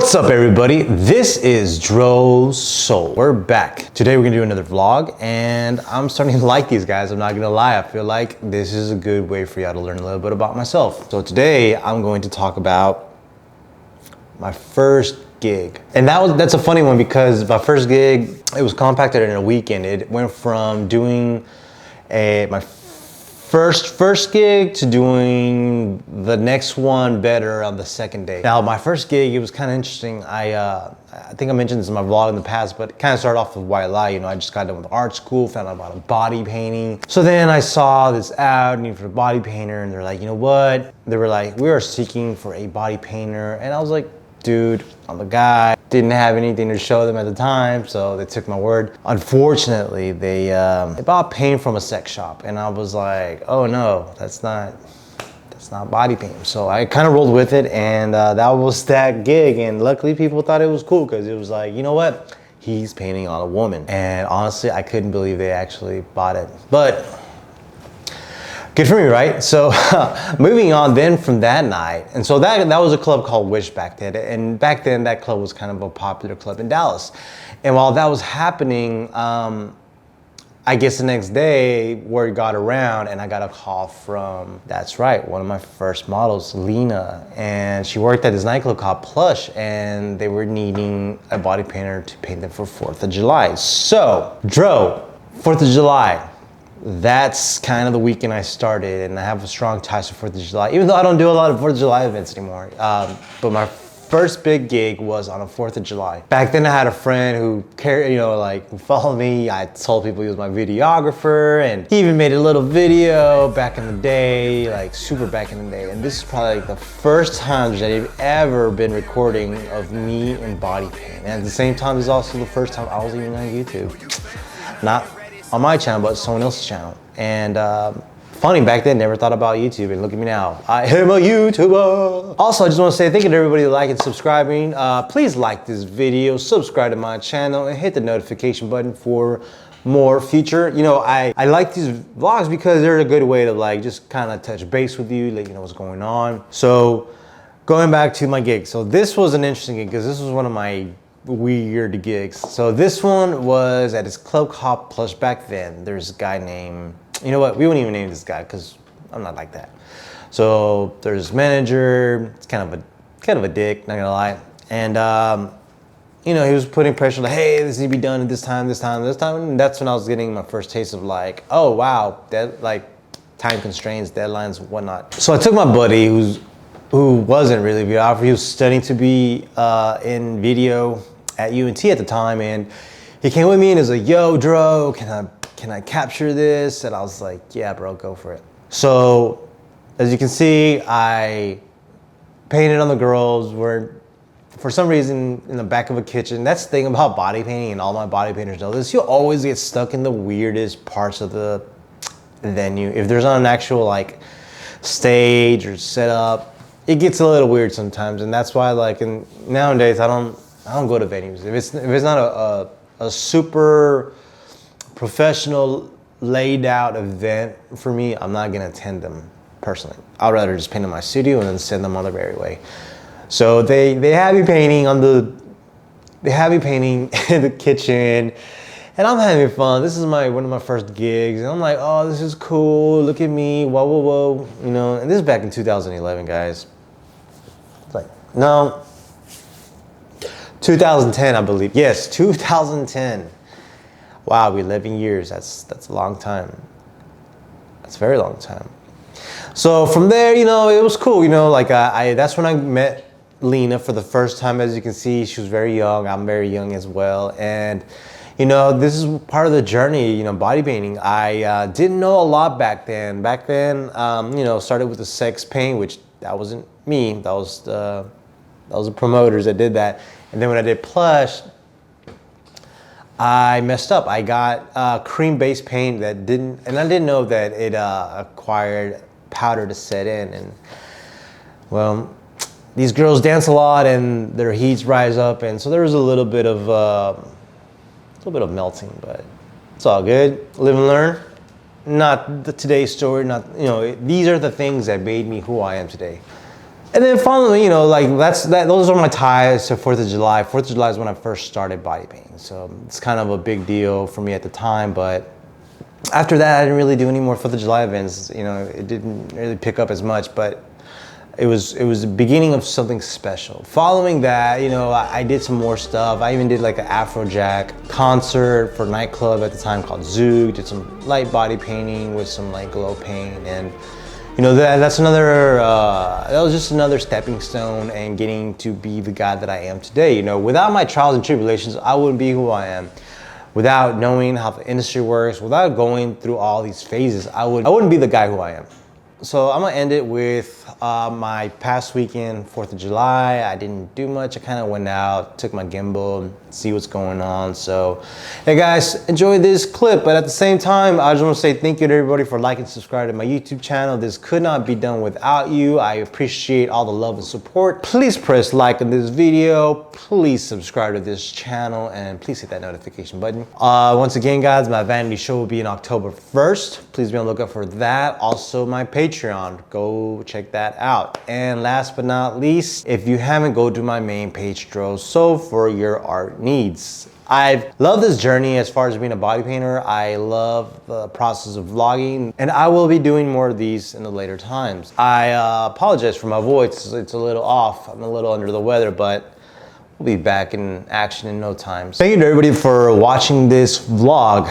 What's up, everybody? This is DROSOL. We're back. Today we're gonna do another vlog, and I'm starting to like these guys. I'm not gonna lie. I feel like this is a good way for y'all to learn a little bit about myself. So today I'm going to talk about my first gig. And that's a funny one because my first gig, it was compacted in a weekend. It went from doing my first gig to doing the next one better on the second day. Now, my first gig, it was kind of interesting. I think I mentioned this in my vlog in the past, but it kind of started off with white lie. You know, I just got done with art school, found out about body painting. So then I saw this ad need for a body painter, and they're like, you know what? They were like, we are seeking for a body painter. And I was like, dude, I'm the guy. Didn't have anything to show them at the time, so they took my word. Unfortunately, they bought paint from a sex shop, and I was like, oh no, that's not body paint. So I kind of rolled with it, and that was that gig. And luckily, people thought it was cool because it was like, you know what? He's painting on a woman. And honestly, I couldn't believe they actually bought it. But good for me, right? So moving on then from that night, and so that was a club called Wish back then, and back then that club was kind of a popular club in Dallas. And while that was happening, I guess the next day word got around, and I got a call from, that's right, one of my first models, Lena, and she worked at this nightclub called Plush, and they were needing a body painter to paint them for 4th of July. So, 4th of July. That's kind of the weekend I started, and I have a strong ties to 4th of July, even though I don't do a lot of 4th of July events anymore. But my first big gig was on a 4th of July. Back then I had a friend who who followed me. I told people he was my videographer, and he even made a little video back in the day, like super back in the day. And this is probably like the first time that I've ever been recording of me in body paint. And at the same time, this is also the first time I was even on YouTube. Not on my channel, but someone else's channel. And funny, back then, never thought about YouTube, and look at me now. I am a YouTuber. Also, I just want to say thank you to everybody liking and subscribing. Please like this video, subscribe to my channel, and hit the notification button for more future. You know, I like these vlogs because they're a good way to like just kind of touch base with you, let you know what's going on. So going back to my gig. So this was an interesting gig because this was one of my weird gigs. So this one was at this club called Plush back then. There's a guy named, you know what, we won't even name this guy because I'm not like that. So there's this manager, it's kind of a dick, not gonna lie. And he was putting pressure like, hey, this needs to be done at this time. And that's when I was getting my first taste of like, oh wow, that like time constraints, deadlines, whatnot. So I took my buddy who wasn't really videographer. He was studying to be in video at UNT at the time, and he came with me and he was like, yo, Dro, can I capture this? And I was like, yeah, bro, go for it. So as you can see, I painted on the girls. We're, for some reason, in the back of a kitchen. That's the thing about body painting, and all my body painters know this. You'll always get stuck in the weirdest parts of the venue. If there's not an actual like stage or setup, it gets a little weird sometimes. And that's why nowadays I don't go to venues. If it's not a super professional laid out event for me, I'm not gonna attend them personally. I'd rather just paint in my studio and then send them on their merry way. So they had me painting in the kitchen, and I'm having fun. This is one of my first gigs, and I'm like, oh, this is cool. Look at me, whoa, you know. And this is back in 2011, guys. It's like, no, 2010, I believe. Yes, 2010. Wow, 11 years. That's a long time. That's a very long time. So from there, you know, it was cool. You know, like that's when I met Lena for the first time. As you can see, she was very young. I'm very young as well. And, you know, this is part of the journey, you know, body painting. I didn't know a lot back then. Back then, started with the sex paint, which that wasn't me. That was the promoters that did that. And then when I did Plush, I messed up. I got cream-based paint and I didn't know that it acquired powder to set in. And well, these girls dance a lot and their heats rise up, and so there was a little bit of melting, but it's all good. Live and learn. Not today's story. These are the things that made me who I am today. And then finally, you know, like those are my ties to 4th of July. 4th of July is when I first started body painting. So it's kind of a big deal for me at the time, but after that, I didn't really do any more 4th of July events. You know, it didn't really pick up as much, but it was the beginning of something special. Following that, you know, I did some more stuff. I even did like an Afrojack concert for a nightclub at the time called Zoog. Did some light body painting with some like glow paint, and you know, that's another, that was just another stepping stone and getting to be the guy that I am today. You know, without my trials and tribulations, I wouldn't be who I am. Without knowing how the industry works, without going through all these phases, I wouldn't be the guy who I am. So I'm gonna end it with my past weekend, 4th of July. I didn't do much. I kind of went out, took my gimbal, see what's going on. So, hey guys, enjoy this clip. But at the same time, I just want to say thank you to everybody for liking and subscribing to my YouTube channel. This could not be done without you. I appreciate all the love and support. Please press like on this video. Please subscribe to this channel, and please hit that notification button. Once again, guys, my vanity show will be on October 1st. Please be on the lookout for that. Also, my Patreon, go check that out. And last but not least, if you haven't, go to my main page, DROSOL, for your art needs. I love this journey as far as being a body painter. I love the process of vlogging, and I will be doing more of these in the later times. I apologize for my voice. It's a little off. I'm a little under the weather, but we'll be back in action in no time. Thank you to everybody for watching this vlog.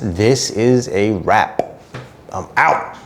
This is a wrap. I'm out.